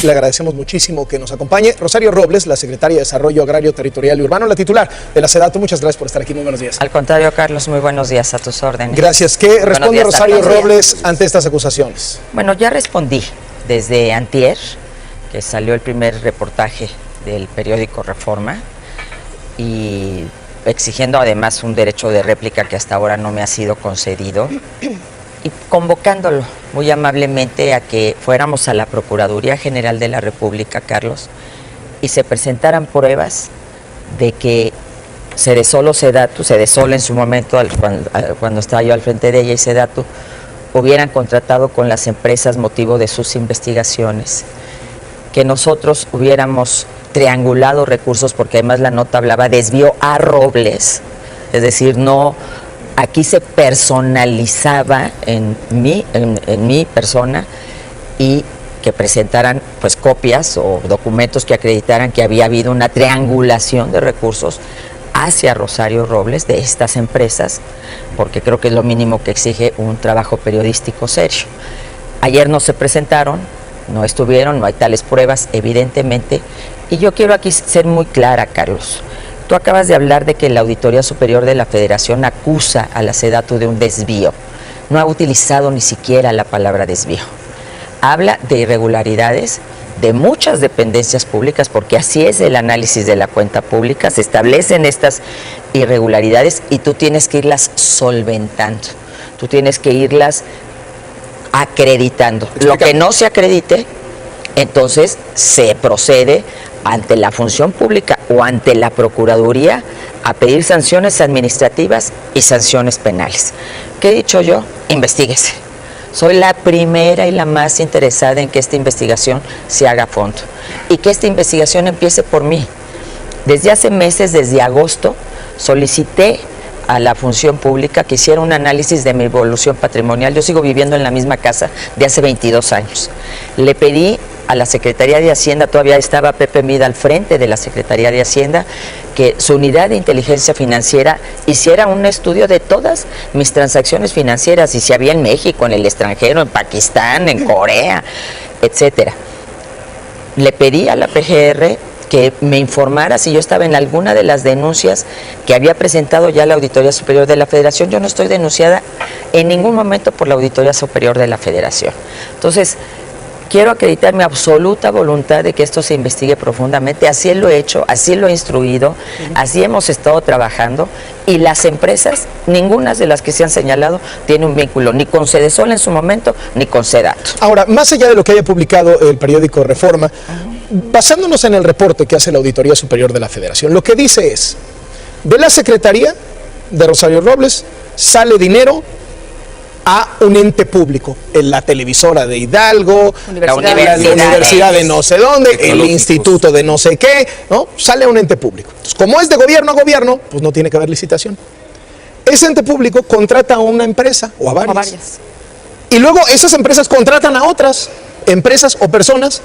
Le agradecemos muchísimo que nos acompañe. Rosario Robles, la secretaria de Desarrollo Agrario, Territorial y Urbano, la titular de la SEDATU. Muchas gracias por estar aquí. Muy buenos días. Al contrario, Carlos, muy buenos días, a tus órdenes. Gracias. ¿Qué responde Rosario Robles ante estas acusaciones? Bueno, ya respondí desde antier, que salió el primer reportaje del periódico Reforma, y exigiendo además un derecho de réplica que hasta ahora no me ha sido concedido, y convocándolo muy amablemente a que fuéramos a la Procuraduría General de la República, Carlos, y se presentaran pruebas de que Sedesol SEDATU, Sedesol en su momento, cuando estaba yo al frente de ella, y SEDATU, hubieran contratado con las empresas motivo de sus investigaciones, que nosotros hubiéramos triangulado recursos, porque además la nota hablaba desvío a Robles, es decir, no, aquí se personalizaba en mi persona, y que presentaran pues copias o documentos que acreditaran que había habido una triangulación de recursos hacia Rosario Robles de estas empresas, porque creo que es lo mínimo que exige un trabajo periodístico serio. Ayer no se presentaron, no estuvieron, no hay tales pruebas, evidentemente, y yo quiero aquí ser muy clara, Carlos. Tú acabas de hablar de que la Auditoría Superior de la Federación acusa a la SEDATU de un desvío. No ha utilizado ni siquiera la palabra desvío. Habla de irregularidades de muchas dependencias públicas, porque así es el análisis de la cuenta pública, se establecen estas irregularidades y tú tienes que irlas solventando, tú tienes que irlas acreditando. Lo que no se acredite, entonces se procede ante la función pública o ante la Procuraduría a pedir sanciones administrativas y sanciones penales. ¿Qué he dicho yo? Investíguese. Soy la primera y la más interesada en que esta investigación se haga a fondo y que esta investigación empiece por mí. Desde hace meses, desde agosto, solicité a la función pública que hiciera un análisis de mi evolución patrimonial. Yo sigo viviendo en la misma casa de hace 22 años. Le pedí a la Secretaría de Hacienda, todavía estaba Pepe Mida al frente de la Secretaría de Hacienda, que su unidad de inteligencia financiera hiciera un estudio de todas mis transacciones financieras, y si había en México, en el extranjero, en Pakistán, en Corea, etcétera. Le pedí a la PGR que me informara si yo estaba en alguna de las denuncias que había presentado ya la Auditoría Superior de la Federación. Yo no estoy denunciada en ningún momento por la Auditoría Superior de la Federación. Entonces, quiero acreditar mi absoluta voluntad de que esto se investigue profundamente. Así lo he hecho, así lo he instruido, así hemos estado trabajando, y las empresas, ninguna de las que se han señalado, tiene un vínculo ni con Sedesol en su momento, ni con SEDATU. Ahora, más allá de lo que haya publicado el periódico Reforma, basándonos en el reporte que hace la Auditoría Superior de la Federación, lo que dice es: de la Secretaría de Rosario Robles sale dinero a un ente público, en la televisora de Hidalgo, la universidad de no sé dónde, el instituto de no sé qué, ¿no? Sale a un ente público. Entonces, como es de gobierno a gobierno, pues no tiene que haber licitación. Ese ente público contrata a una empresa o a varias. Y luego esas empresas contratan a otras empresas o personas.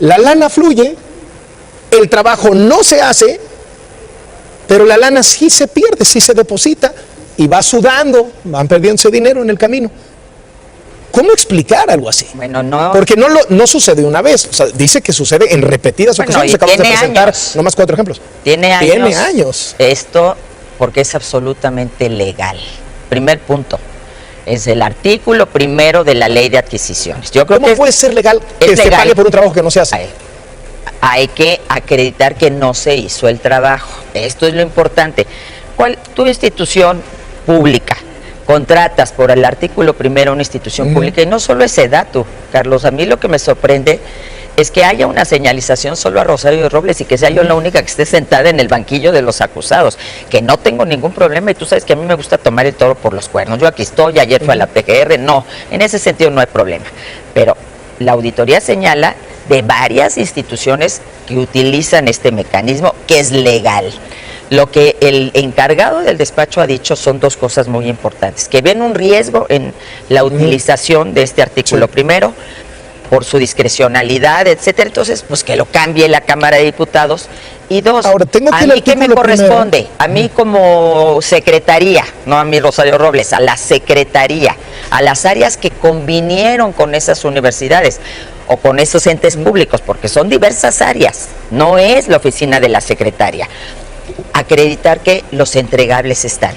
La lana fluye, el trabajo no se hace, pero la lana sí se pierde, sí se deposita, y va sudando, van perdiendo ese dinero en el camino. ¿Cómo explicar algo así? Bueno, no. Porque no sucede una vez, o sea, dice que sucede en repetidas ocasiones. Acabamos de presentar nomás 4 ejemplos. Tiene años. Esto porque es absolutamente legal. Primer punto. Es el artículo primero de la Ley de Adquisiciones. Yo creo ¿Cómo puede ser legal que se pague por un trabajo que no se hace? Hay que acreditar que no se hizo el trabajo. Esto es lo importante. Tu institución pública contratas por el artículo primero una institución pública, y no solo es SEDATU, Carlos. A mí lo que me sorprende es que haya una señalización solo a Rosario Robles y que sea yo la única que esté sentada en el banquillo de los acusados, que no tengo ningún problema, y tú sabes que a mí me gusta tomar el toro por los cuernos. Yo aquí estoy, ayer fue a la PGR, no, en ese sentido no hay problema. Pero la auditoría señala de varias instituciones que utilizan este mecanismo, que es legal. Lo que el encargado del despacho ha dicho son 2 cosas muy importantes: que ven un riesgo en la utilización de este artículo primero por su discrecionalidad, etcétera. Entonces, pues que lo cambie la Cámara de Diputados. Y 2, ahora, a mí que me corresponde, a mí como secretaría, no a mí Rosario Robles, a la secretaría, a las áreas que convinieron con esas universidades. o con esos entes públicos, porque son diversas áreas, no es la oficina de la secretaria, acreditar que los entregables están.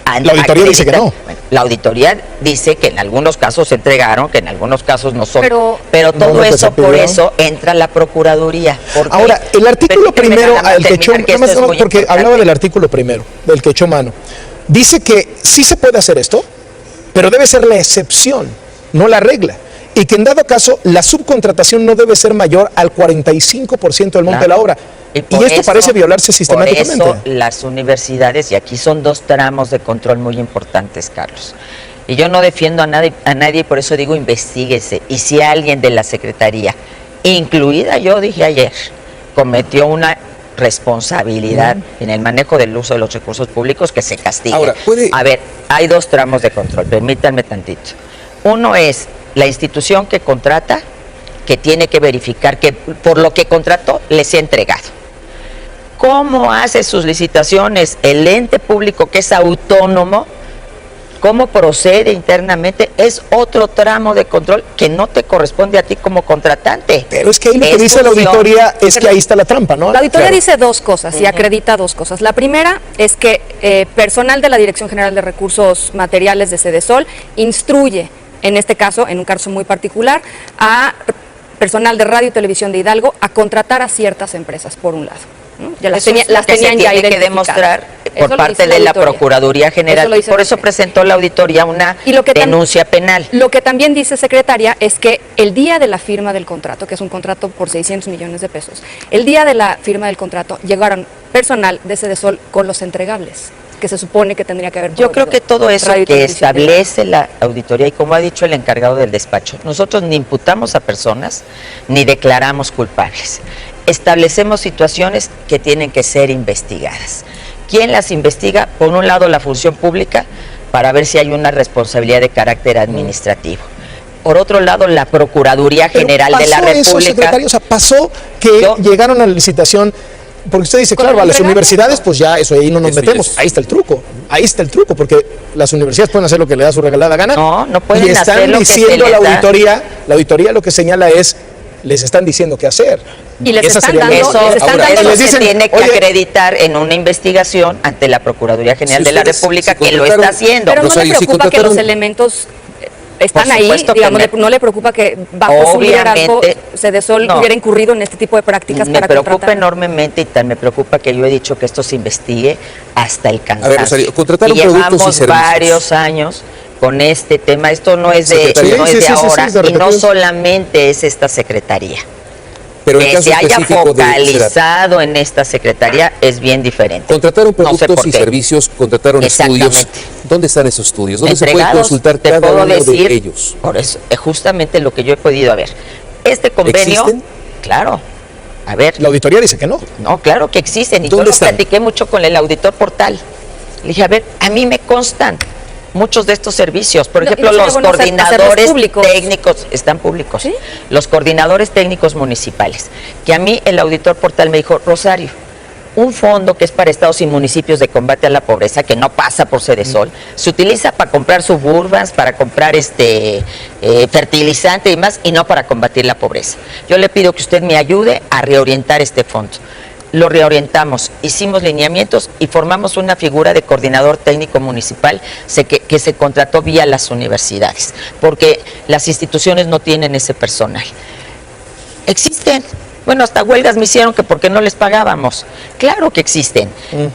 La auditoría dice que no. Bueno, la auditoría dice que en algunos casos se entregaron, que en algunos casos no son. Pero todo no, eso, por eso entra la Procuraduría. Ahora, el artículo primero, al que echó, porque hablaba del artículo primero, del que echó mano, dice que sí se puede hacer esto, pero debe ser la excepción, no la regla. Y que en dado caso, la subcontratación no debe ser mayor al 45% del monto de la obra. Y esto parece violarse sistemáticamente. Por eso las universidades, y aquí son dos tramos de control muy importantes, Carlos. Y yo no defiendo a nadie, y por eso digo investíguese. Y si alguien de la Secretaría, incluida yo dije ayer, cometió una responsabilidad en el manejo del uso de los recursos públicos, que se castigue. Ahora, a ver, hay dos tramos de control, permítanme tantito. Uno es la institución que contrata, que tiene que verificar que por lo que contrató les sea entregado. ¿Cómo hace sus licitaciones el ente público que es autónomo? ¿Cómo procede internamente? Es otro tramo de control que no te corresponde a ti como contratante. Pero es que ahí lo que dice la auditoría es que ahí está la trampa, ¿no? La auditoría dice dos cosas y acredita dos cosas. La primera es que personal de la Dirección General de Recursos Materiales de Sedesol instruye, en este caso, en un caso muy particular, a personal de Radio y Televisión de Hidalgo a contratar a ciertas empresas, por un lado. Ya las tenían ya identificadas. Que demostrar por parte de la Procuraduría General. Por eso presentó la auditoría una denuncia penal. Lo que también dice secretaria es que el día de la firma del contrato, que es un contrato por 600 millones de pesos, el día de la firma del contrato llegaron personal de Sedesol con los entregables, que se supone que tendría que haber. Yo creo que todo eso que establece la auditoría, y como ha dicho el encargado del despacho, nosotros ni imputamos a personas ni declaramos culpables. Establecemos situaciones que tienen que ser investigadas. ¿Quién las investiga? Por un lado, la función pública, para ver si hay una responsabilidad de carácter administrativo. Por otro lado, la Procuraduría General de la República. Secretario, o sea, pasó que llegaron a la licitación. Porque usted dice, claro, a las universidades, pues ya eso ahí no nos metemos. Ahí está el truco, porque las universidades pueden hacer lo que le da su regalada gana. No pueden hacer lo que se les da. Y están diciendo la auditoría lo que señala es, les están diciendo qué hacer. Y les están dando, eso se tiene que acreditar en una investigación ante la Procuraduría General de la República, que lo está haciendo. Pero no le preocupa que los elementos están ahí, digamos, no le preocupa que bajo su liderazgo Sedesol hubiera incurrido en este tipo de prácticas para contratar. Me preocupa enormemente, y tan me preocupa que yo he dicho que esto se investigue hasta el cansancio. A ver, Rosario, contrataron y productos llevamos y servicios. Varios años con este tema. Esto no es de, ahora, y no solamente es esta secretaría. Pero que se haya focalizado en esta secretaría es bien diferente. Contrataron productos y servicios, contrataron estudios. ¿Dónde están esos estudios? ¿Dónde se puede consultar cada uno de ellos? Por eso, es justamente lo que yo he podido ver. Este convenio, ¿existen? Claro. A ver. La auditoría dice que no. No, claro que existen. Y yo lo platiqué mucho con el auditor portal. Le dije, a ver, a mí me constan muchos de estos servicios. Por ejemplo, los coordinadores técnicos están públicos. ¿Sí? Los coordinadores técnicos municipales. Que a mí el auditor portal me dijo, Rosario, un fondo que es para estados y municipios de combate a la pobreza, que no pasa por Sedesol, se utiliza para comprar suburbans, para comprar fertilizante y demás, y no para combatir la pobreza. Yo le pido que usted me ayude a reorientar este fondo. Lo reorientamos, hicimos lineamientos y formamos una figura de coordinador técnico municipal que se contrató vía las universidades, porque las instituciones no tienen ese personal. Existen. Bueno, hasta huelgas me hicieron que porque no les pagábamos. Claro que existen.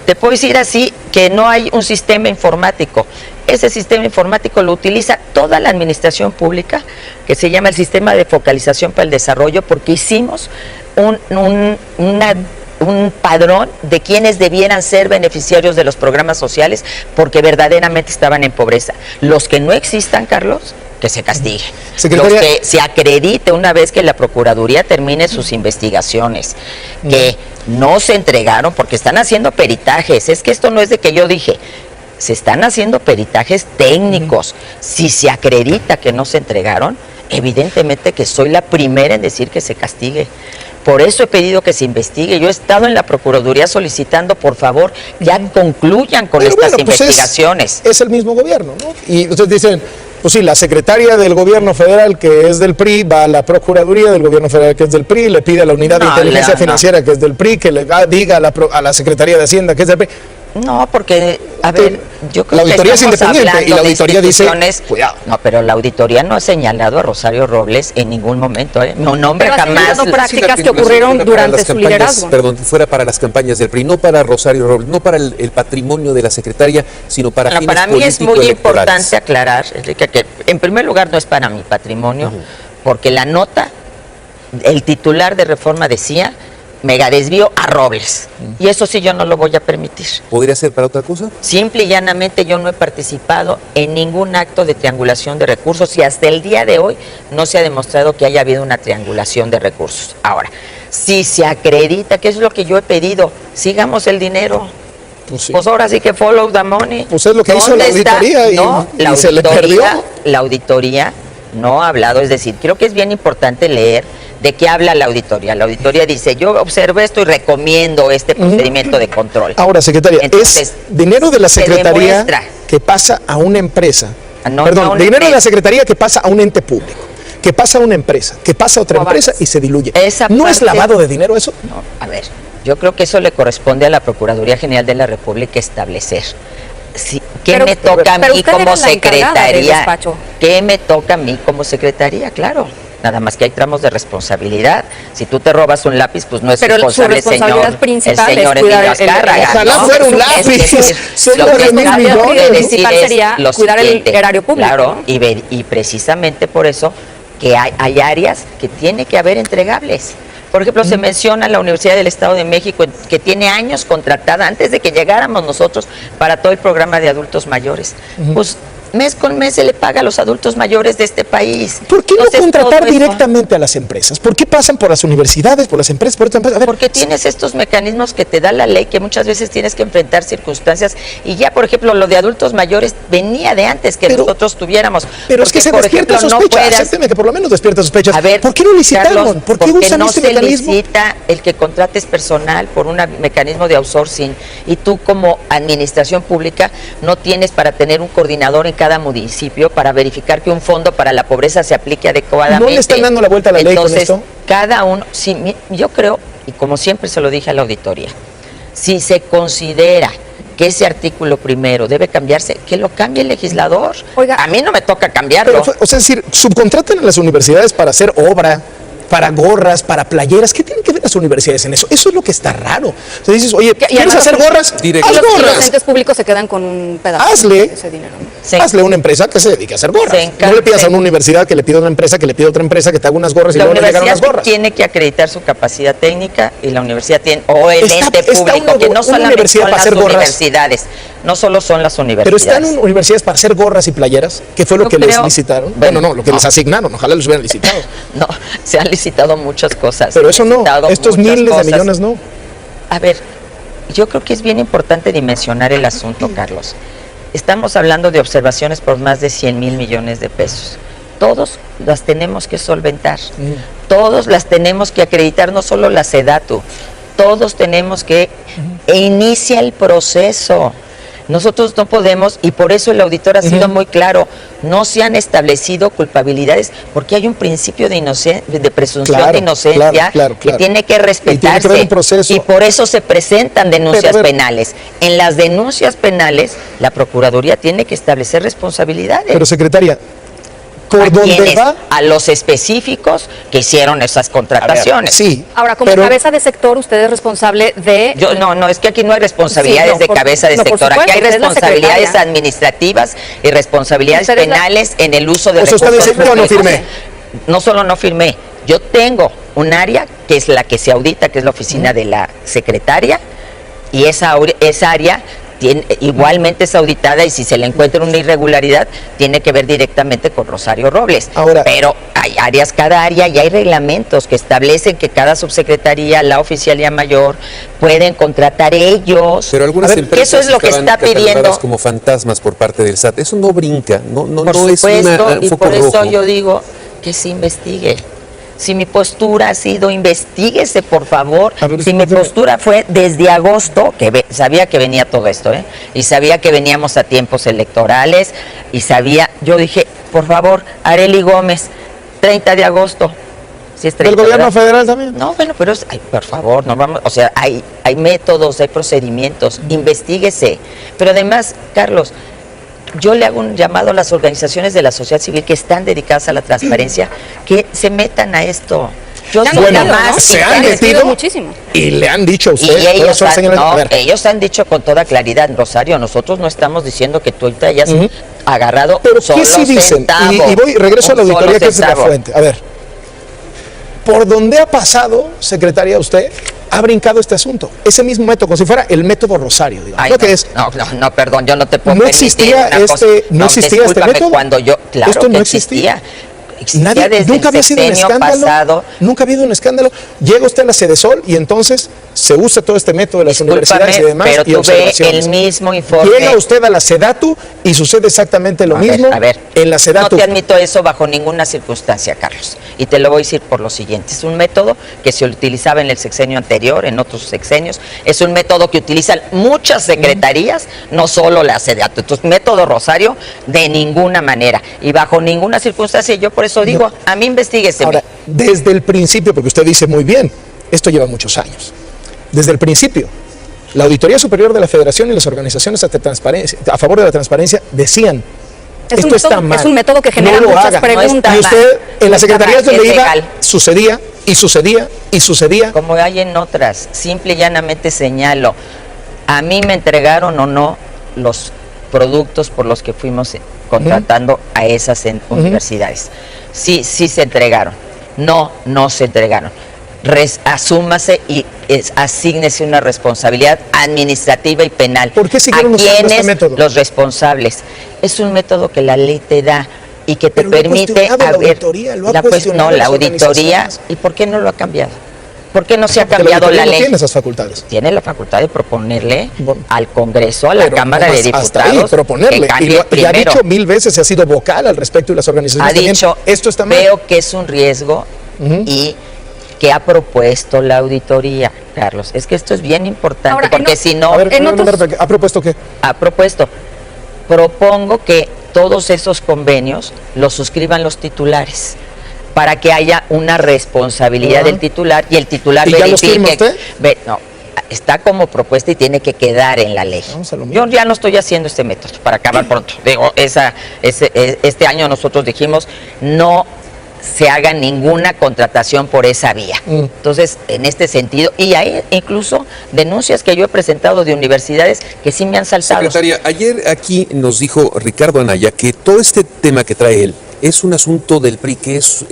Te puedo decir así que no hay un sistema informático. Ese sistema informático lo utiliza toda la administración pública, que se llama el Sistema de Focalización para el Desarrollo, porque hicimos un padrón de quienes debieran ser beneficiarios de los programas sociales porque verdaderamente estaban en pobreza. Los que no existan, Carlos, que se castigue. Los que se acredite una vez que la Procuraduría termine sus investigaciones, que no se entregaron porque están haciendo peritajes. Es que esto no es de que yo dije, se están haciendo peritajes técnicos. Si se acredita que no se entregaron, evidentemente que soy la primera en decir que se castigue. Por eso he pedido que se investigue. Yo he estado en la Procuraduría solicitando, por favor, ya concluyan con estas investigaciones. Es el mismo gobierno, ¿no? Y ustedes dicen, Pues sí, la secretaria del gobierno federal, que es del PRI, va a la Procuraduría del gobierno federal, que es del PRI, le pide a la Unidad de Inteligencia Financiera, que es del PRI, que le diga a la Secretaría de Hacienda, que es del PRI. No, porque, a ver, yo creo la auditoría es independiente y la auditoría dice, cuidado. No, pero la auditoría no ha señalado a Rosario Robles en ningún momento, ¿eh? No, nombre jamás. Son prácticas que ocurrieron durante su liderazgo. Perdón, fuera para las campañas del PRI, no para Rosario Robles, no para el patrimonio de la secretaria, sino para fines para mí es muy electorales. Importante aclarar, Enrique, que en primer lugar no es para mi patrimonio, porque la nota, el titular de Reforma decía mega desvío a Robles. Y eso sí yo no lo voy a permitir. ¿Podría ser para otra cosa? Simple y llanamente yo no he participado en ningún acto de triangulación de recursos y hasta el día de hoy no se ha demostrado que haya habido una triangulación de recursos. Ahora, si se acredita, que es lo que yo he pedido, sigamos el dinero. Pues, sí. Pues ahora sí que follow the money. Pues es lo que hizo la auditoría y se le perdió. La auditoría no ha hablado, es decir, creo que es bien importante leer de qué habla la auditoría. La auditoría dice, yo observo esto y recomiendo este procedimiento de control. Ahora, secretaria, entonces, es dinero de la secretaría que pasa a una empresa. Dinero de la secretaría que pasa a un ente público, que pasa a una empresa, que pasa a otra empresa y se diluye. ¿No es lavado de dinero eso? No, a ver, yo creo que eso le corresponde a la Procuraduría General de la República establecer. Sí, ¿qué me toca a mí como secretaría? ¿Qué me toca a mí como secretaría? Claro. Nada más que hay tramos de responsabilidad. Si tú te robas un lápiz, pues no es responsable el señor Emilio Azcárraga. Ojalá fuera un lápiz. Lo que principal sería cuidar el erario público. Claro, y precisamente por eso que hay áreas que tiene que haber entregables. Por ejemplo, se menciona la Universidad del Estado de México, que tiene años contratada, antes de que llegáramos nosotros, para todo el programa de adultos mayores. Pues mes con mes se le paga a los adultos mayores de este país. ¿Por qué no contratar directamente a las empresas? ¿Por qué pasan por las universidades, por las empresas, por otras empresas? Porque tienes estos mecanismos que te da la ley, que muchas veces tienes que enfrentar circunstancias, y ya, por ejemplo, lo de adultos mayores venía de antes que nosotros tuviéramos. Pero es que se despierta sospecha, acépteme que por lo menos despierta sospechas. A ver, ¿por qué no licitaron? Carlos, ¿por qué usan este mecanismo? Porque no se licita el que contrates personal por un mecanismo de outsourcing, y tú como administración pública no tienes para tener un coordinador en cada municipio para verificar que un fondo para la pobreza se aplique adecuadamente. ¿No le están dando la vuelta a la ley con esto? Cada uno, sí, yo creo, y como siempre se lo dije a la auditoría, si se considera que ese artículo primero debe cambiarse, que lo cambie el legislador. Oiga, a mí no me toca cambiarlo. Pero, es decir, subcontratan a las universidades para hacer obra, para gorras, para playeras. ¿Qué tienen que ver las universidades en eso? Eso es lo que está raro. O sea, dices, oye, ¿quieres hacer gorras? Haz gorras. Los entes públicos se quedan con un pedazo de ese dinero. Hazle una empresa que se dedique a hacer gorras. No le pidas a una universidad que le pida a una empresa, que le pida a otra empresa que te haga unas gorras y luego le llegan unas gorras. Tiene que acreditar su capacidad técnica y la universidad tiene, o el ente público, que no solamente son las universidades. No solo son las universidades. Pero están universidades para hacer gorras y playeras, que fue lo que les licitaron. Bueno, no, lo que les asignaron, ojalá los hubieran licitado. No, se han licitado muchas cosas. Pero eso no, estos miles de millones no. A ver, yo creo que es bien importante dimensionar el asunto, Carlos. Estamos hablando de observaciones por más de 100,000 millones de pesos. Todos las tenemos que solventar, todos las tenemos que acreditar, no solo la SEDATU, todos tenemos que inicia el proceso. Nosotros no podemos, y por eso el auditor ha sido muy claro, no se han establecido culpabilidades, porque hay un principio de presunción de inocencia que tiene que respetarse, y por eso se presentan denuncias penales. En las denuncias penales, la Procuraduría tiene que establecer responsabilidades. Pero, secretaria, ¿por dónde va? A los específicos que hicieron esas contrataciones. Sí. Ahora, como cabeza de sector, usted es responsable de... No, es que aquí no hay responsabilidades de cabeza de sector. Aquí hay responsabilidades administrativas y responsabilidades penales en el uso de recursos públicos. Yo no firmé. No solo no firmé, yo tengo un área que es la que se audita, que es la oficina de la secretaria, y esa área igualmente es auditada, y si se le encuentra una irregularidad tiene que ver directamente con Rosario Robles. Pero hay áreas, cada área, y hay reglamentos que establecen que cada subsecretaría, la oficialía mayor, pueden contratar ellos. Pero algunas empresas eso es lo que está pidiendo como fantasmas por parte del SAT. Eso no brinca, no por es un foco por eso rojo. yo digo que se investigue. Si mi postura ha sido, investíguese, por favor. Si mi postura fue desde agosto, que sabía que venía todo esto, y sabía que veníamos a tiempos electorales, y yo dije, por favor, Arely Gómez, 30 de agosto. Si es 30, ¿del gobierno ¿verdad? federal también? No, bueno, pero por favor, no vamos, o sea, hay métodos, hay procedimientos, investíguese. Pero además, Carlos, yo le hago un llamado a las organizaciones de la sociedad civil que están dedicadas a la transparencia, que se metan a esto. Yo bueno, más, se han metido muchísimo. Y le han dicho a usted. Y ellos han dicho con toda claridad, Rosario, nosotros no estamos diciendo que tú te hayas agarrado. Pero solo ¿qué sí dicen? Regreso a la auditoría, que es la fuente. A ver, por donde ha pasado, secretaria, usted ha brincado este asunto. Ese mismo método, como si fuera el método Rosario, digamos. Ay, ¿No? Que es, no, perdón, yo no te puedo no existía no existía este método. Cuando yo, claro, esto no que existía. Nadie, nunca había sido un escándalo. Pasado. Nunca ha habido un escándalo. Llega usted a la Sedesol y entonces se usa todo este método de las universidades y demás. Pero y tuve el mismo informe. Llega usted a la Sedatu y sucede exactamente lo mismo. A ver, en la Sedatu. No te admito eso bajo ninguna circunstancia, Carlos. Y te lo voy a decir por lo siguiente. Es un método que se utilizaba en el sexenio anterior, en otros sexenios. Es un método que utilizan muchas secretarías, no solo la Sedatu. Entonces, método Rosario, de ninguna manera. Y bajo ninguna circunstancia, yo por eso digo, a mí investíguese. Ahora, desde el principio, porque usted dice muy bien, esto lleva muchos años. Desde el principio, la Auditoría Superior de la Federación y las organizaciones a favor de la transparencia decían, esto está mal. Es un método que genera no muchas preguntas. Y usted, en las secretarías donde iba, sucedía y sucedía y sucedía. Como hay en otras, simple y llanamente señalo, a mí me entregaron o no los productos por los que fuimos contratando a esas universidades. Sí se entregaron. No se entregaron. Asúmase y asígnese una responsabilidad administrativa y penal. ¿Por qué siguieron usando este método? Los responsables. Es un método que la ley te da y que te permite la auditoría, la auditoría. ¿Y por qué no lo ha cambiado? ¿Por qué no se ha cambiado la ley? Tiene esas facultades. Tiene la facultad de proponerle al Congreso, a la Cámara de Diputados. Hasta ahí, proponerle. Y ha dicho 1000 veces, se ha sido vocal al respecto y las organizaciones ha dicho, esto está mal. Veo que es un riesgo y que ha propuesto la auditoría, Carlos. Es que esto es bien importante. Ahora, porque si no... A ver, ¿ha propuesto qué? Ha propuesto. Propongo que todos esos convenios los suscriban los titulares, para que haya una responsabilidad del titular y el titular verifique. No, está como propuesta y tiene que quedar en la ley. Yo ya no estoy haciendo este método para acabar pronto. Digo, este año nosotros dijimos no se haga ninguna contratación por esa vía. Entonces, en este sentido, y hay incluso denuncias que yo he presentado de universidades que sí me han saltado. Secretaria, ayer aquí nos dijo Ricardo Anaya que todo este tema que trae él es un asunto del PRI, que es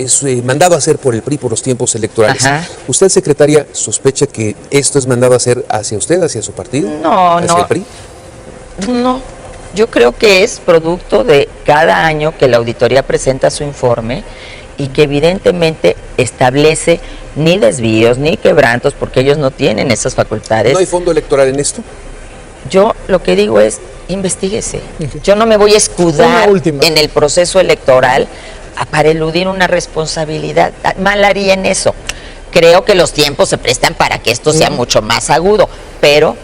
mandado a hacer por el PRI por los tiempos electorales. Ajá. ¿Usted, secretaria, sospecha que esto es mandado a hacer hacia usted, hacia su partido? ¿Hacia el PRI? No, yo creo que es producto de cada año que la auditoría presenta su informe y que evidentemente establece ni desvíos ni quebrantos, porque ellos no tienen esas facultades. ¿No hay fondo electoral en esto? Yo lo que digo es, investíguese. Yo no me voy a escudar en el proceso electoral para eludir una responsabilidad. Mal haría en eso. Creo que los tiempos se prestan para que esto sea mucho más agudo, pero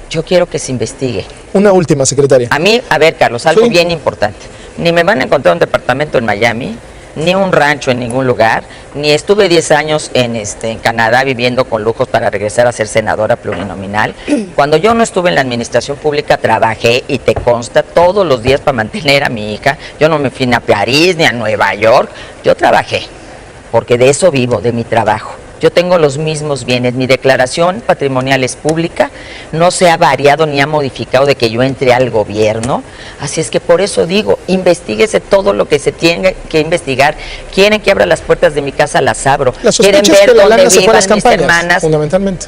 yo quiero que se investigue. Una última, secretaria. A mí, a ver, Carlos, algo bien importante. Ni me van a encontrar un departamento en Miami, ni un rancho en ningún lugar, ni estuve 10 años en Canadá viviendo con lujos para regresar a ser senadora plurinominal. Cuando yo no estuve en la administración pública, trabajé, y te consta, todos los días para mantener a mi hija. Yo no me fui ni a París ni a Nueva York, yo trabajé, porque de eso vivo, de mi trabajo. Yo tengo los mismos bienes, mi declaración patrimonial es pública, no se ha variado ni ha modificado de que yo entre al gobierno, así es que por eso digo, investíguese todo lo que se tiene que investigar. Quieren que abra las puertas de mi casa, las abro. Quieren ver dónde vivan mis hermanas. Fundamentalmente.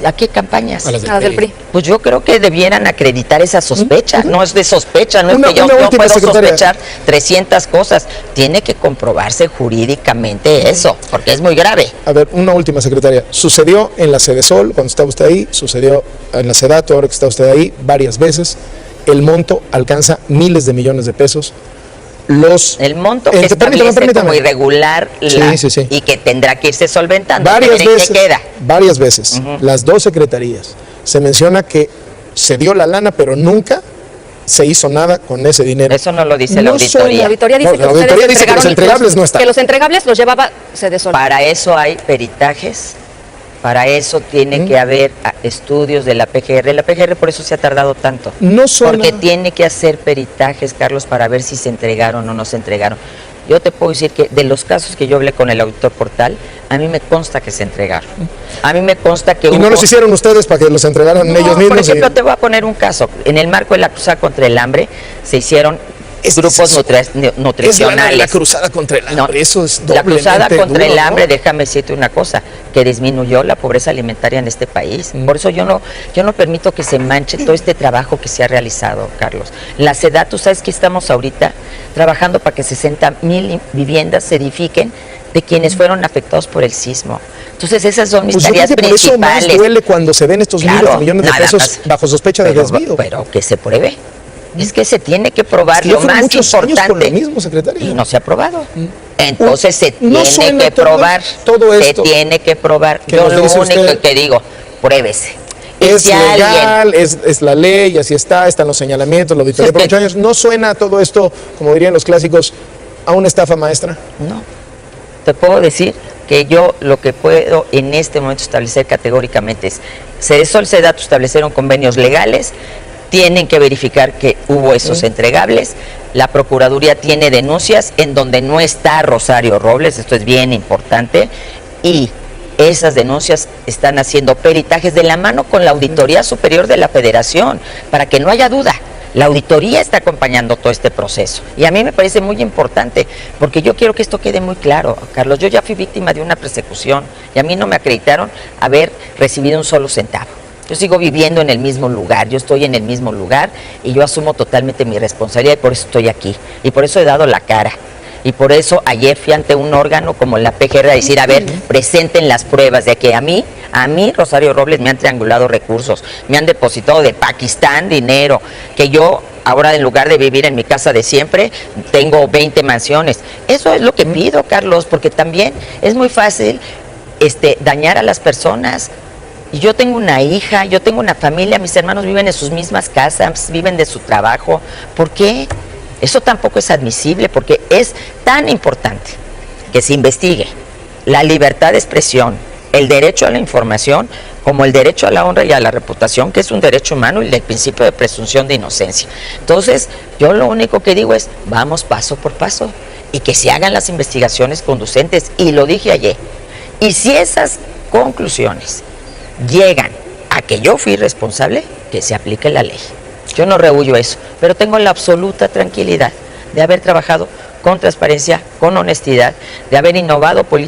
¿A qué campañas? A las del PRI. Pues yo creo que debieran acreditar esa sospecha. No es de sospecha, no es que yo puedo sospechar 300 cosas. Tiene que comprobarse jurídicamente eso, porque es muy grave. A ver, una última, secretaria. Sucedió en la Sedesol, cuando estaba usted ahí, sucedió en la Sedatu, ahora que está usted ahí, varias veces. El monto alcanza miles de millones de pesos. El monto que establece como irregular y que tendrá que irse solventando. Varias veces, las dos secretarías, se menciona que se dio la lana, pero nunca se hizo nada con ese dinero. Eso no lo dice la No auditoría. suena- La auditoría dice No, que la auditoría ustedes dice que los entregaron entregables no están. que los entregables los llevaba Sedesol. Para eso hay peritajes, para eso tiene que haber estudios de la PGR. La PGR por eso se ha tardado tanto. No suena- Porque tiene que hacer peritajes, Carlos, para ver si se entregaron o no se entregaron. Yo te puedo decir que de los casos que yo hablé con el auditor Portal, a mí me consta que se entregaron. A mí me consta que Y no los hicieron ustedes para que los entregaran ellos mismos. Por ejemplo, y- te voy a poner un caso. En el marco de la cruzada contra el hambre, se hicieron grupos nutricionales. Es la cruzada contra el hambre, eso es La doblemente cruzada contra duro, el hambre, ¿no? déjame decirte una cosa, que disminuyó la pobreza alimentaria en este país. Por eso yo no permito que se manche todo este trabajo que se ha realizado, Carlos. La SEDATU, tú sabes que estamos ahorita trabajando para que 60,000 viviendas se edifiquen de quienes fueron afectados por el sismo. Entonces esas son mis Pues yo creo tareas que por eso principales. más duele cuando se ven estos miles de millones de nada pesos más. bajo sospecha de desvío. Pero que se pruebe. Es que se tiene que probar Es que ya lo fueron más muchos años importante. con lo mismo, secretaria. Y no se ha probado. Entonces se No tiene suena que todo probar. todo Se esto tiene que probar. que Yo nos lo dice único usted que digo, pruébese. Y Es si alguien- legal, es la ley, así están los señalamientos, la auditoría por 8 años. ¿No suena todo esto, como dirían los clásicos, a una estafa maestra? No. Te puedo decir que yo lo que puedo en este momento establecer categóricamente es, Sedesol, SEDATU establecieron convenios legales, tienen que verificar que hubo esos entregables, la Procuraduría tiene denuncias en donde no está Rosario Robles, esto es bien importante, y esas denuncias están haciendo peritajes de la mano con la Auditoría Superior de la Federación, para que no haya duda. La auditoría está acompañando todo este proceso y a mí me parece muy importante porque yo quiero que esto quede muy claro, Carlos. Yo ya fui víctima de una persecución y a mí no me acreditaron haber recibido un solo centavo. Yo sigo viviendo en el mismo lugar, yo estoy en el mismo lugar y yo asumo totalmente mi responsabilidad y por eso estoy aquí y por eso he dado la cara. Y por eso ayer fui ante un órgano como la PGR a decir, a ver, presenten las pruebas de que a mí, Rosario Robles, me han triangulado recursos, me han depositado de Pakistán dinero, que yo ahora en lugar de vivir en mi casa de siempre, tengo 20 mansiones. Eso es lo que pido, Carlos, porque también es muy fácil dañar a las personas. Y yo tengo una hija, yo tengo una familia, mis hermanos viven en sus mismas casas, viven de su trabajo. ¿Por qué? Eso tampoco es admisible porque es tan importante que se investigue la libertad de expresión, el derecho a la información, como el derecho a la honra y a la reputación, que es un derecho humano, y el principio de presunción de inocencia. Entonces, yo lo único que digo es, vamos paso por paso y que se hagan las investigaciones conducentes, y lo dije ayer. Y si esas conclusiones llegan a que yo fui responsable, que se aplique la ley. Yo no rehuyo eso, pero tengo la absoluta tranquilidad de haber trabajado con transparencia, con honestidad, de haber innovado políticamente.